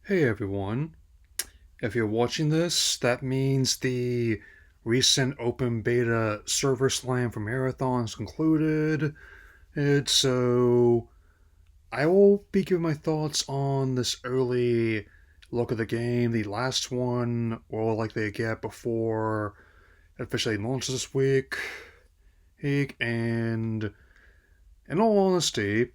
Hey everyone. If you're watching this, that means the recent open beta server slam for Marathon is concluded. So I will be giving my thoughts on this early look of the game, the last one, or like they get before it officially launches this week. And in all honesty,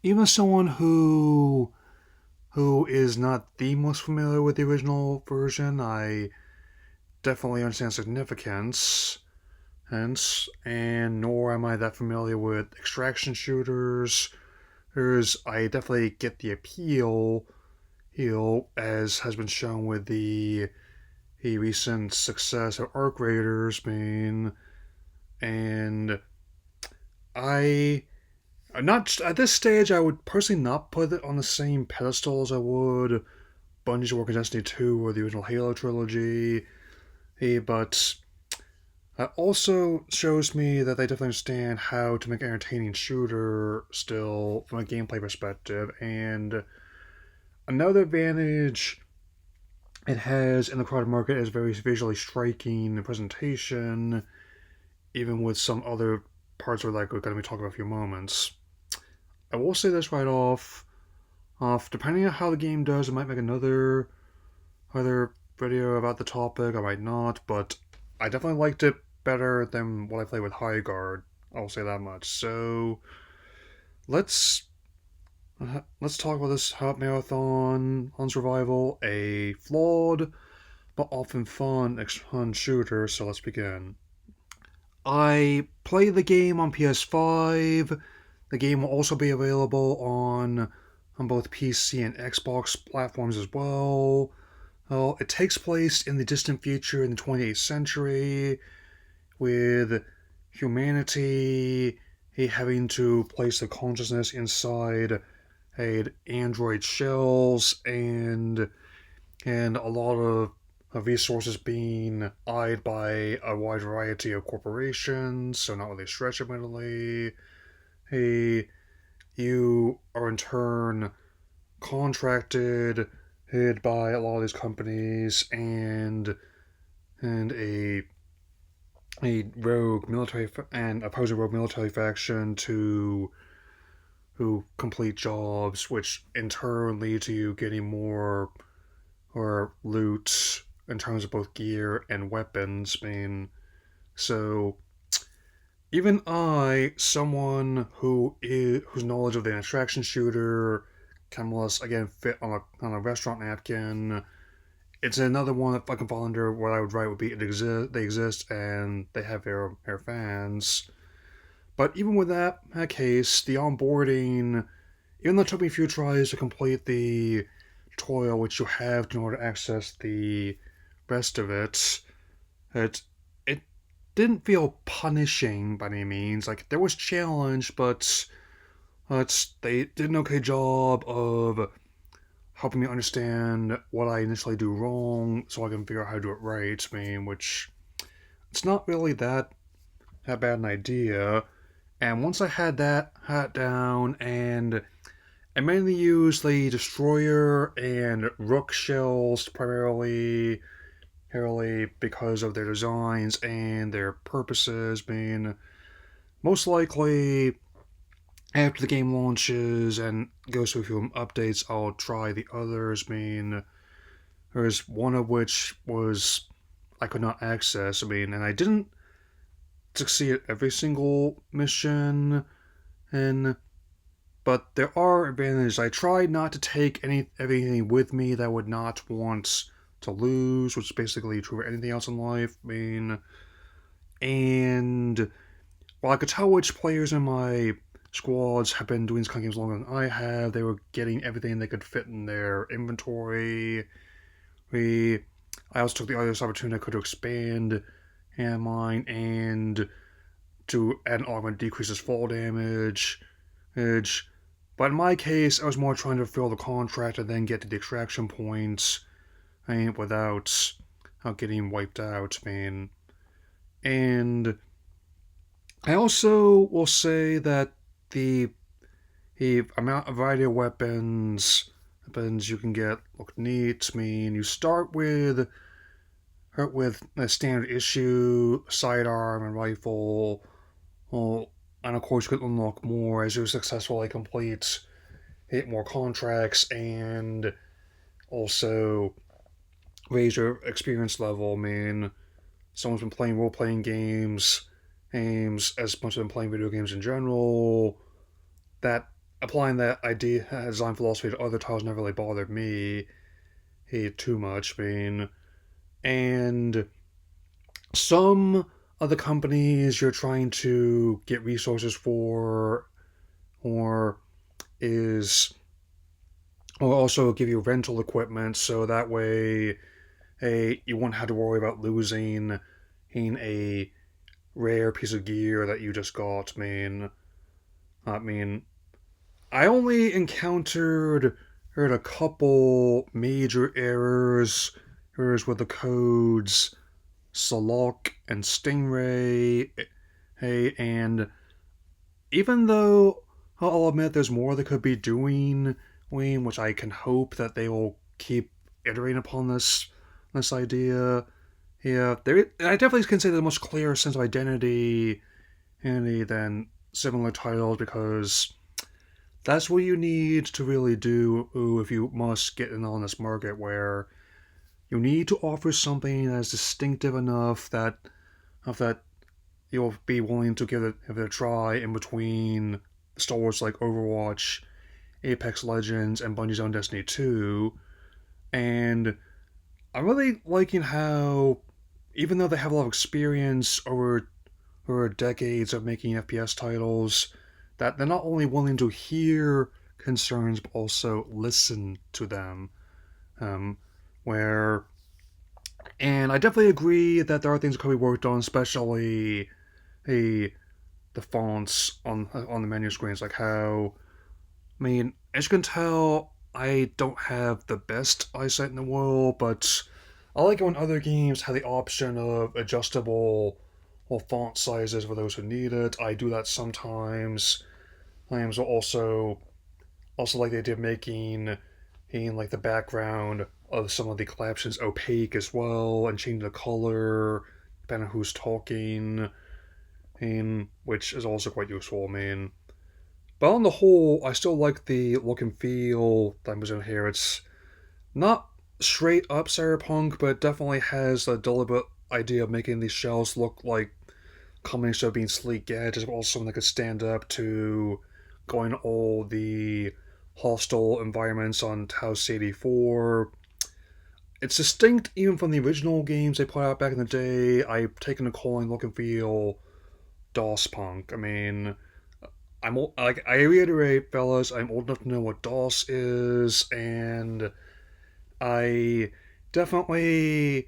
even as someone who is not the most familiar with the original version, I definitely understand significance, hence, and nor am I that familiar with extraction shooters. I definitely get the appeal, as has been shown with the recent success of Arc Raiders being, and I not at this stage I would personally not put it on the same pedestal as I would Bungie's work on Destiny 2 or the original Halo trilogy. But that also shows me that they definitely understand how to make an entertaining shooter still from a gameplay perspective. And another advantage it has in the crowded market is very visually striking presentation, even with some other parts of like we're going to be talking about in a few moments. I will say this right off, depending on how the game does, I might make another video about the topic. I might not, but I definitely liked it better than what I played with High Guard. I'll say that much. So let's let's talk about this Hot Marathon on Survival, a flawed but often fun shooter. So let's begin. I played the game on PS5. The game will also be available on both PC and Xbox platforms as well. Well, it takes place in the distant future in the 28th century, with humanity having to place their consciousness inside android shells, and a lot of resources being eyed by a wide variety of corporations, so not really a stretch, admittedly. Hey, you are in turn contracted by a lot of these companies and a rogue military and opposing rogue military faction to who complete jobs, which in turn lead to you getting more or loot in terms of both gear and weapons. So even I, someone whose knowledge of the abstraction shooter can less again fit on a restaurant napkin, it's another one that I can fall under. What I would write would be they exist and they have their fans. But even with that case, the onboarding, even though it took me a few tries to complete the tutorial which you have in order to access the rest of it didn't feel punishing by any means. Like there was challenge, but they did an okay job of helping me understand what I initially do wrong, so I can figure out how to do it right. Which it's not really that bad an idea. And once I had that hat down, and I mainly used the destroyer and rook shells primarily because of their designs and their purposes. Most likely after the game launches and goes through a few updates, I'll try the others. There's one of which was I could not access. And I didn't succeed at every single mission, and but there are advantages. I tried not to take everything with me that I would not want to lose, which is basically true for anything else in life. And while I could tell which players in my squads have been doing these kind of games longer than I have, they were getting everything they could fit in their inventory. We, I also took the other opportunity I could to expand hand mine and to add an augment decreases fall damage. But in my case, I was more trying to fill the contract and then get to the extraction points without getting wiped out. And I also will say that the the amount of variety of weapons weapons you can get look neat. I mean, you start with a standard issue sidearm and rifle. Well, and of course, you can unlock more as you successfully complete hit more contracts and also raise your experience level. I mean, someone's been playing role playing games as much as been playing video games in general. That applying that idea design philosophy to other titles never really bothered me too much. I mean, and some of the companies you're trying to get resources for, or is, or also give you rental equipment, so that way, you won't have to worry about losing in a rare piece of gear that you just got. I mean, I only encountered heard a couple major errors with the codes Salok and Stingray. And even though I'll admit there's more they could be doing, which I can hope that they will keep iterating upon this idea. Yeah, I definitely can say there's a much clearer sense of identity than similar titles because that's what you need to really do if you must get in on this market where you need to offer something that is distinctive enough that you'll be willing to give it a try in between stores like Overwatch, Apex Legends, and Bungie's own Destiny 2. And I'm really liking how, even though they have a lot of experience over decades of making FPS titles, that they're not only willing to hear concerns but also listen to them. Um, where, and I definitely agree that there are things that could be worked on, especially the the fonts on the menu screens, like how, I mean, as you can tell, I don't have the best eyesight in the world, but I like it when other games have the option of adjustable font sizes for those who need it. I do that sometimes. I am also like the idea of making like the background of some of the captions opaque as well and changing the color depending on who's talking, which is also quite useful. I mean, but on the whole, I still like the look and feel that I'm using here. It's not straight up cyberpunk, but it definitely has a deliberate idea of making these shells look like combination of being sleek edges, but also something that could stand up to going all the hostile environments on House 84. It's distinct even from the original games they put out back in the day. I've taken a calling look and feel DOS punk. I mean, I reiterate, fellas, I'm old enough to know what DOS is, and I definitely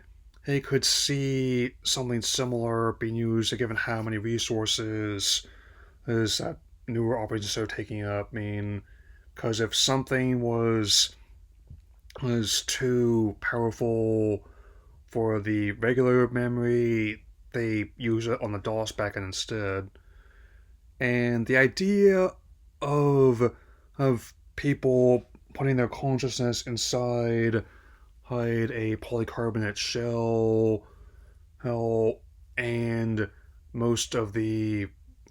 could see something similar being used given how many resources is that newer operating systems are taking up. I mean, because if something was too powerful for the regular memory, they use it on the DOS backend instead. And the idea of people putting their consciousness inside hide a polycarbonate shell, and most of the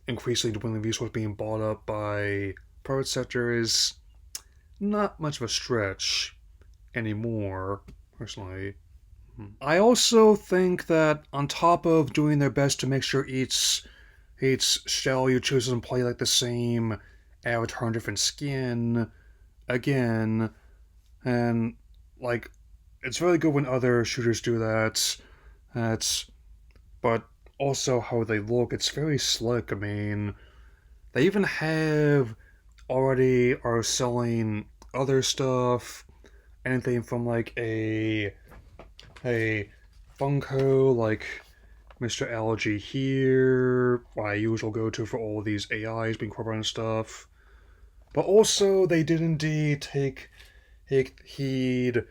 increasingly dwindling resource being bought up by private sector is not much of a stretch anymore, personally. I also think that on top of doing their best to make sure each shell you choose doesn't play like the same avatar in different skin, again, and like it's really good when other shooters do that. That's but also how they look. It's very slick. I mean, they even have already are selling other stuff. Anything from like a Funko like Mr. Allergy here, my usual go-to for all these AIs being incorporated and stuff. But also they did indeed take heed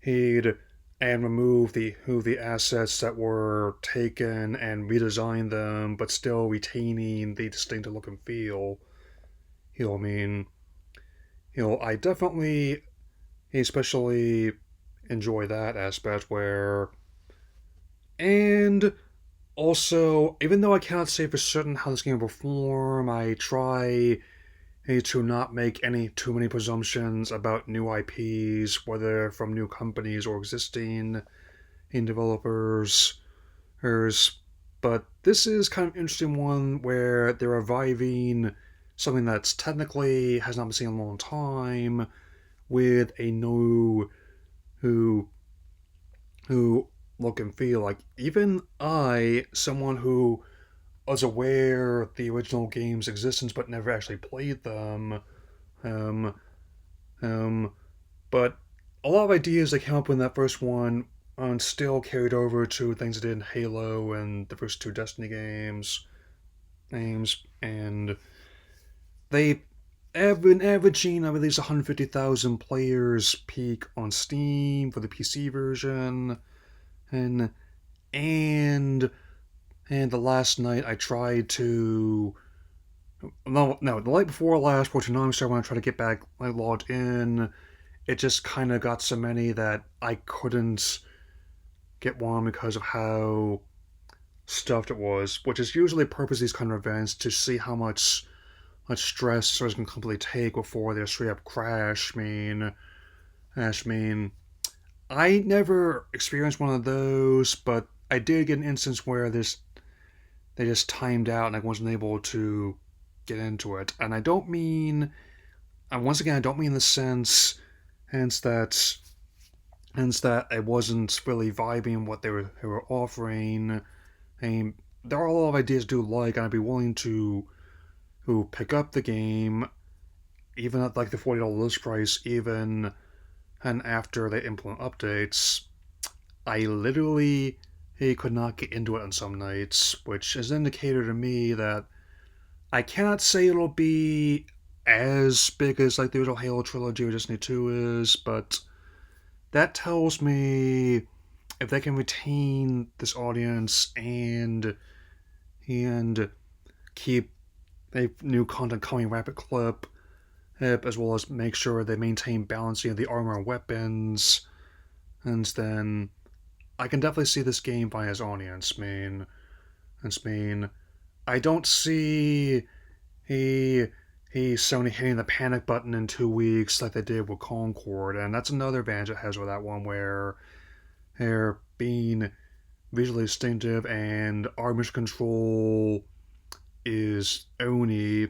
and remove the assets that were taken and redesign them, but still retaining the distinctive look and feel. I mean, I definitely especially enjoy that aspect where, and also, even though I cannot say for certain how this game will perform, I try to not make any too many presumptions about new IPs, whether from new companies or existing in developers. But this is kind of an interesting one where they're reviving something that's technically has not been seen in a long time with a new who who look and feel. Like even I, someone who was aware of the original game's existence but never actually played them, um, um, but a lot of ideas that came up in that first one still carried over to things that did in Halo and the first two Destiny games, and they have been averaging at least 150,000 players peak on Steam for the PC version, and and and the last night I tried to no the night before last, which now I'm starting when I try to get back I logged in. It just kind of got so many that I couldn't get one because of how stuffed it was, which is usually the purpose of these kind of events to see how much stress servers can completely take before they straight up crash. I never experienced one of those, but I did get an instance where they just timed out and I wasn't able to get into it. And I don't mean, and once again, I don't mean the hence that I wasn't really vibing what they were offering. And there are a lot of ideas I do like, and I'd be willing to who pick up the game even at like the $40 list price, even and after they implement updates. I literally could not get into it on some nights, which is an indicator to me that I cannot say it'll be as big as like the original Halo trilogy or Destiny 2 is, but that tells me if they can retain this audience and keep new content coming rapid clip, as well as make sure they maintain balancing of the armor and weapons, and then I can definitely see this game by his audience. I don't see he Sony hitting the panic button in 2 weeks like they did with Concord, and that's another advantage it has with that one where they're being visually distinctive and armor control is Oni,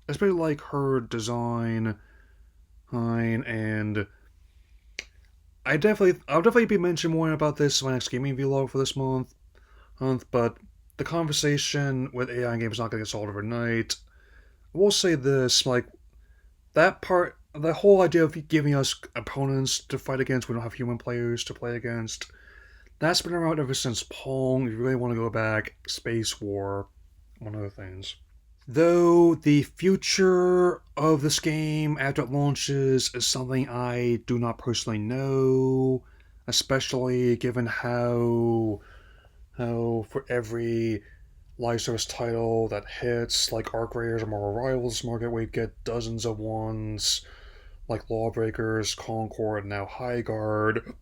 especially like her design, and I'll definitely be mentioning more about this in my next gaming vlog for this month. But the conversation with AI in games is not going to get solved overnight. I will say this, like that part, the whole idea of giving us opponents to fight against, we don't have human players to play against. That's been around ever since Pong. If you really want to go back, Space War, one of the things. Though the future of this game after it launches is something I do not personally know, especially given how for every live service title that hits, like Arc Raiders or Marvel Rivals market, we get dozens of ones like Lawbreakers, Concord, and now High Guard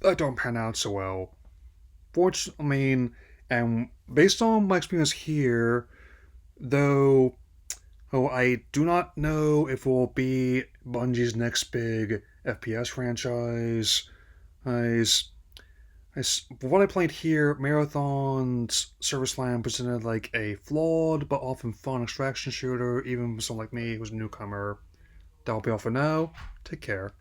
that don't pan out so well. Fortunately, and based on my experience here, though, I do not know if it will be Bungie's next big FPS franchise. As, for what I played here, Marathon's Service Land presented like a flawed but often fun extraction shooter, even for someone like me who's a newcomer. That'll be all for now. Take care.